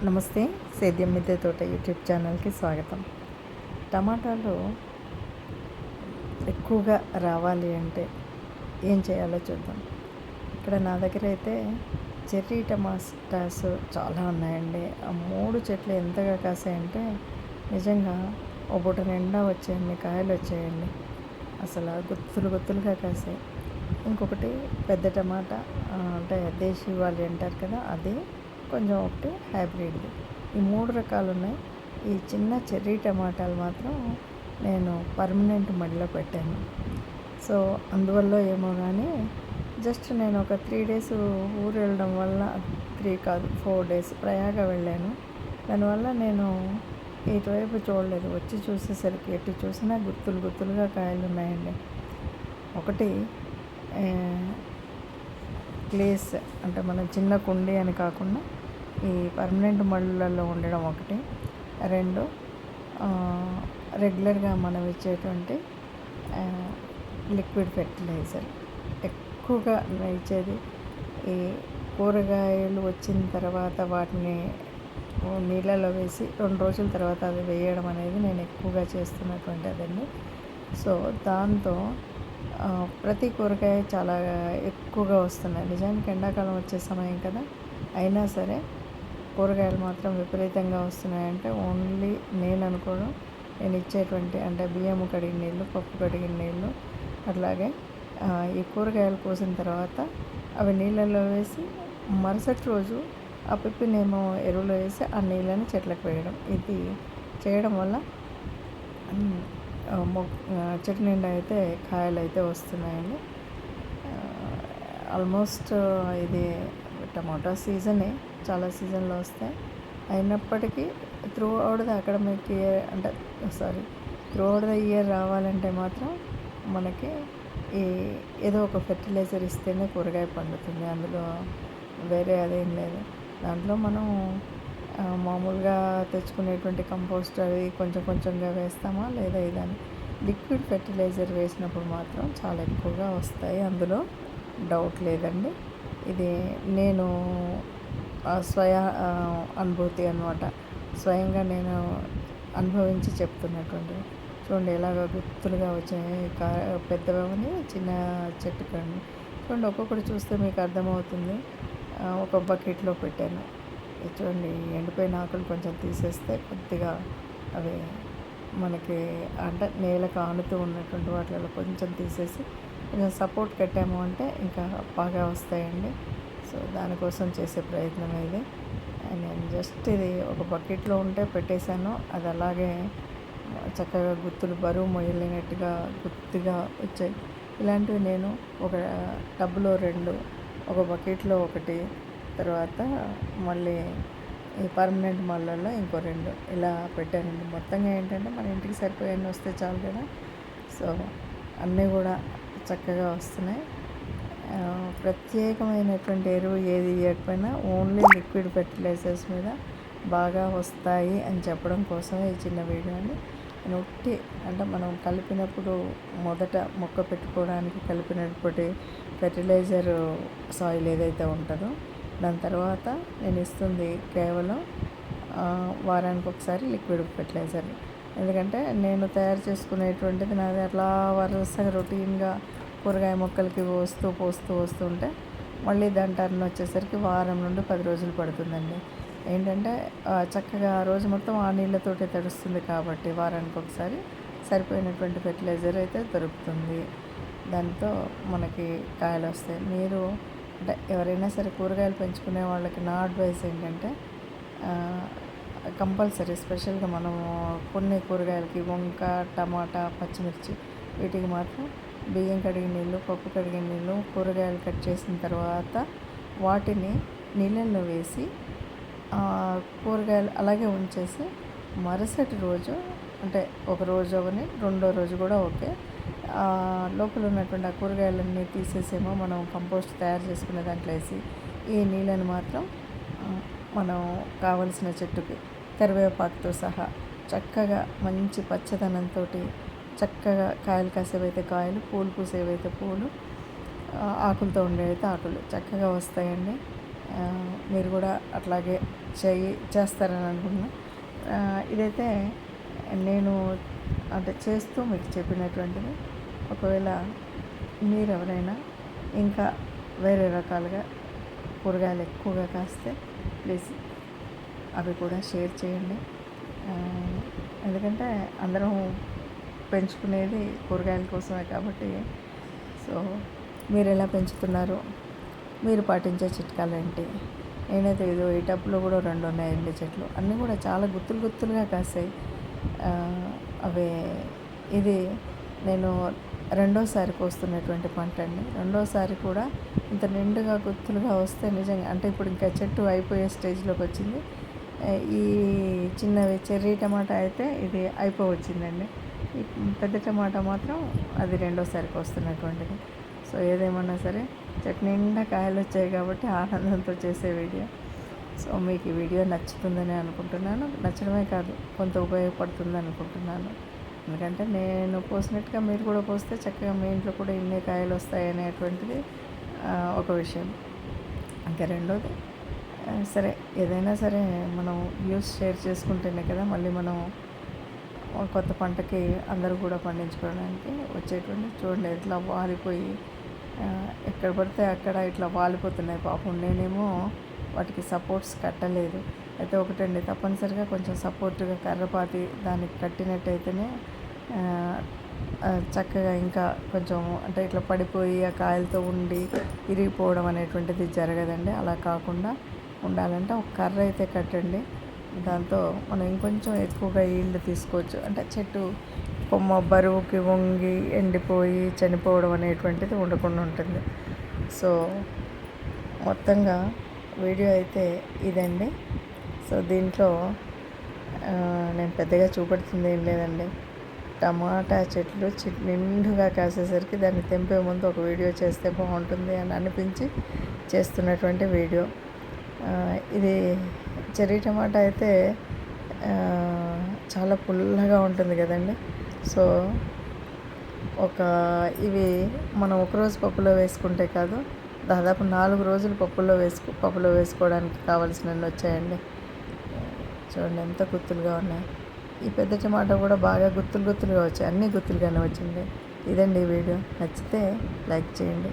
నమస్తే. సేద్యం మిద్దె తోట యూట్యూబ్ ఛానల్కి స్వాగతం. టమాటాలు ఎక్కువగా రావాలి అంటే ఏం చేయాలో చూద్దాం. ఇక్కడ నా దగ్గర అయితే చెర్రీ టమాటాస్ చాలా ఉన్నాయండి. ఆ 3 చెట్లు ఎంతగా కాసాయంటే నిజంగా ఓ బుట్ట నిండా వచ్చాయండి, కాయలు వచ్చాయండి. అసలు గుత్తులుగా కాసాయి. ఇంకొకటి పెద్ద టమాటా, అంటే దేశీ వాళ్ళు అంటారు కదా, అది కొంచెం ఒకటి హైబ్రిడ్ది. ఈ 3 రకాలు ఉన్నాయి. ఈ చిన్న చెర్రీ టమాటాలు మాత్రం నేను పర్మనెంట్ మడిలో పెట్టాను. సో అందువల్ల ఏమో కానీ జస్ట్ నేను ఒక 3 డేస్ ఊరు వెళ్ళడం వల్ల, 3 కాదు 4 డేస్ ప్రయాగ వెళ్ళాను. దానివల్ల నేను ఇటువైపు చూడలేదు. వచ్చి చూసేసరికి ఎటు చూసినా గుత్తులుగా కాయలు ఉన్నాయండి. ఒకటి ప్లేస్ అంటే మనం చిన్న కుండీ అని కాకుండా ఈ పర్మనెంట్ మళ్ళల్లో ఉండడం ఒకటి. 2 రెగ్యులర్గా మనం ఇచ్చేటువంటి లిక్విడ్ ఫెర్టిలైజర్ ఎక్కువగా ఇచ్చేది. ఈ కూరగాయలు వచ్చిన తర్వాత వాటిని నీళ్ళలో వేసి 2 రోజుల తర్వాత అవి వేయడం అనేది నేను ఎక్కువగా చేస్తున్నటువంటి అదండి. సో దాంతో ప్రతి కూరగాయ చాలా ఎక్కువగా వస్తున్నాయి. నిజానికి ఎండాకాలం వచ్చే సమయం కదా, అయినా సరే కూరగాయలు మాత్రం విపరీతంగా వస్తున్నాయంటే ఓన్లీ నేను అనుకోవడం, నేను ఇచ్చేటువంటి అంటే బియ్యము కడిగిన నీళ్ళు, పప్పు కడిగిన నీళ్ళు, అట్లాగే ఈ కూరగాయలు కోసిన తర్వాత అవి నీళ్ళల్లో వేసి మరుసటి రోజు ఆ పిప్పినేమో ఎరువులో వేసి ఆ నీళ్ళని చెట్లకు వేయడం. ఇది చేయడం వల్ల చెట్టు నిండా అయితే కాయలు అయితే వస్తున్నాయండి. ఆల్మోస్ట్ ఇది టమాటా సీజనే, చాలా సీజన్లో వస్తాయి. అయినప్పటికీ through out the academic year through out the year రావాలంటే మాత్రం మనకి ఈ ఏదో ఒక ఫెర్టిలైజర్ ఇస్తేనే కూరగాయ పండుతుంది. అందులో వేరే అదేం లేదు. దాంట్లో మనం మామూలుగా తెచ్చుకునేటువంటి కంపోస్ట్ అవి కొంచెంగా వేస్తామా, లేదా ఇదని లిక్విడ్ ఫెర్టిలైజర్ వేసినప్పుడు మాత్రం చాలా ఎక్కువగా వస్తాయి. అందులో డౌట్ లేదండి. ఇది నేను అనుభూతి అనమాట. స్వయంగా నేను అనుభవించి చెప్తున్నటువంటిది. చూడండి ఎలాగ గుత్తులుగా వచ్చాయి, పెద్దవని చిన్న చెట్టు కండి. చూడండి ఒక్కొక్కటి చూస్తే మీకు అర్థమవుతుంది. ఒక బకెట్లో పెట్టాను. చూడండి ఎండిపోయిన ఆకులు కొంచెం తీసేస్తే కొద్దిగా అవి మనకి అంటే నేలకు ఆనుతూ ఉన్నటువంటి వాటిలో కొంచెం తీసేసి కొంచెం సపోర్ట్ కట్టాము అంటే ఇంకా బాగా వస్తాయండి. సో దానికోసం చేసే ప్రయత్నం ఇది. నేను జస్ట్ ఇది ఒక బకెట్లో ఉంటే పెట్టేశాను. అది అలాగే చక్కగా గుత్తులు బరువు మొయ్యలేనట్టుగా గుత్తిగా వచ్చాయి. ఇలాంటివి నేను ఒక టబ్లో 2, ఒక బకెట్లో 1, తర్వాత మళ్ళీ ఈ పర్మనెంట్ మళ్ళల్లో ఇంకో 2 ఇలా పెట్టానండి. మొత్తంగా ఏంటంటే మన ఇంటికి సరిపోయన్నీ వస్తే చాలు కదా. సో అన్నీ కూడా చక్కగా వస్తున్నాయి. ప్రత్యేకమైనటువంటి ఎరువు ఏది ఇవ్వకపోయినా ఓన్లీ లిక్విడ్ ఫెర్టిలైజర్స్ మీద బాగా వస్తాయి అని చెప్పడం కోసమే ఈ చిన్న వీడియో అండి. నేను అంటే మనం కలిపినప్పుడు మొదట మొక్క పెట్టుకోవడానికి కలిపినటువంటి ఫెర్టిలైజర్ సాయిల్ ఏదైతే ఉంటుందో దాని తర్వాత నేను ఇస్తుంది కేవలం వారానికి ఒకసారి లిక్విడ్ ఫెర్టిలైజర్. ఎందుకంటే నేను తయారు చేసుకునేటువంటిది నాది అట్లా వరుసగా రొటీన్గా కూరగాయ మొక్కలకి పోస్తూ ఉంటే మళ్ళీ దాని టర్న్ వచ్చేసరికి వారం నుండి 10 రోజులు పడుతుందండి. ఏంటంటే చక్కగా ఆ రోజు మొత్తం ఆ నీళ్ళతోటే తడుస్తుంది కాబట్టి వారానికి ఒకసారి సరిపోయినటువంటి ఫెర్టిలైజర్ అయితే దొరుకుతుంది. దాంతో మనకి కాయలు వస్తాయి. మీరు అంటే ఎవరైనా సరే కూరగాయలు పెంచుకునే వాళ్ళకి నా అడ్వైస్ ఏంటంటే కంపల్సరీ స్పెషల్గా మనము కొన్ని కూరగాయలకి వంక, టమాటా, పచ్చిమిర్చి వీటికి మాత్రం బియ్యం కడిగిన నీళ్ళు, పప్పు కడిగిన నీళ్ళు, కూరగాయలు కట్ చేసిన తర్వాత వాటిని నీళ్ళల్లో వేసి కూరగాయలు అలాగే ఉంచేసి మరుసటి రోజు అంటే ఒక రోజు అవని 2వ రోజు కూడా ఓకే, లోపల ఉన్నటువంటి ఆ కూరగాయలన్నీ తీసేసేమో మనం కంపోస్ట్ తయారు చేసుకునే దాంట్లో వేసి ఈ నీళ్ళని మాత్రం మనం కావలసిన చెట్టుకి కరివేపాకుతో సహా చక్కగా మంచి పచ్చదనంతో చక్కగా కాయలు కాసేవైతే కాయలు, పూలు పూసేవైతే పూలు, ఆకులతో ఉండేవైతే ఆకులు చక్కగా వస్తాయండి. మీరు కూడా అట్లాగే చేస్తారని అనుకుంటున్నా. ఇదైతే నేను అంటే చేస్తూ మీకు చెప్పినటువంటిది. ఒకవేళ మీరెవరైనా ఇంకా వేరే రకాలుగా కూరగాయలు ఎక్కువగా కాస్తే ప్లీజ్ అవి కూడా షేర్ చేయండి. ఎందుకంటే అందరం పెంచుకునేది కూరగాయల కోసమే కాబట్టి. సో మీరు ఎలా పెంచుతున్నారు, మీరు పాటించే చిట్కాలు ఏంటి? నేనైతే ఇదో ఈ టబ్లో కూడా 2 ఉన్నాయండి చెట్లు. అన్నీ కూడా చాలా గుత్తులుగా కాసాయి. అవి ఇది నేను రెండోసారి కోస్తున్నటువంటి పంట అండి. రెండోసారి కూడా ఇంత నిండుగా గుత్తులుగా వస్తే నిజంగా అంటే ఇప్పుడు ఇంకా చెట్టు అయిపోయే స్టేజ్లోకి వచ్చింది. ఈ చిన్నవి చెర్రీ టమాటా అయితే ఇది అయిపోవచ్చిందండి. ఈ పెద్ద టమాటా మాత్రం అది రెండోసారి కోస్తున్నటువంటిది. సో ఏదేమన్నా సరే చెట్టు నిండా కాయలు వచ్చాయి కాబట్టి ఆనందంతో చేసే వీడియో. సో మీకు ఈ వీడియో నచ్చుతుందని అనుకుంటున్నాను. నచ్చడమే కాదు, కొంత ఉపయోగపడుతుంది అనుకుంటున్నాను. ఎందుకంటే నేను పోసినట్టుగా మీరు కూడా పోస్తే చక్కగా మీ ఇంట్లో కూడా ఇన్ని కాయలు వస్తాయి అనేటువంటిది ఒక విషయం. ఇంకా రెండోది, సరే ఏదైనా సరే మనం వ్యూస్ షేర్ చేసుకుంటేనే కదా మళ్ళీ మనం కొత్త పంటకి అందరూ కూడా పండించుకోవడానికి వచ్చేటువంటి. చూడండి ఇట్లా వాలిపోయి ఎక్కడ పడితే అక్కడ ఇట్లా వాలిపోతున్నాయి పాపం. నేనేమో వాటికి సపోర్ట్స్ కట్టలేదు. అయితే ఒకటండి, తప్పనిసరిగా కొంచెం సపోర్ట్గా కర్రపాతి దానికి కట్టినట్టయితేనే చక్కగా ఇంకా కొంచెం అంటే ఇట్లా పడిపోయి ఆ కాయలతో ఉండి ఇరిగిపోవడం అనేటువంటిది జరగదండి. అలా కాకుండా ఉండాలంటే ఒక కర్ర అయితే కట్టండి. దాంతో మనం ఇంకొంచెం ఎక్కువగా ఈల్డ్ తీసుకోవచ్చు. అంటే చెట్టు కొమ్మ బరువుకి వంగి ఎండిపోయి చనిపోవడం అనేటువంటిది ఉండకుండా ఉంటుంది. సో మొత్తంగా వీడియో అయితే ఇదండి. సో దీంట్లో నేను పెద్దగా చూపెడుతుంది ఏం లేదండి. టమాటా చెట్లు నిండుగా కాసేసరికి దాన్ని తెంపే ముందు ఒక వీడియో చేస్తే బాగుంటుంది అని అనిపించి చేస్తున్నటువంటి వీడియో. ఇది చెర్రీ టమాటా అయితే చాలా పుల్లగా ఉంటుంది కదండి. సో ఇవి మనం ఒకరోజు పప్పులో వేసుకుంటే కాదు, దాదాపు 4 రోజులు పప్పులో వేసుకోవడానికి కావాల్సినవి వచ్చాయండి. చూడండి ఎంత గుత్తులుగా ఉన్నాయి. ఈ పెద్ద టమాటా కూడా బాగా గుత్తులుగా వచ్చాయి. అన్నీ గుత్తులుగానే వచ్చింది. ఇదండి ఈ వీడియో. నచ్చితే లైక్ చేయండి.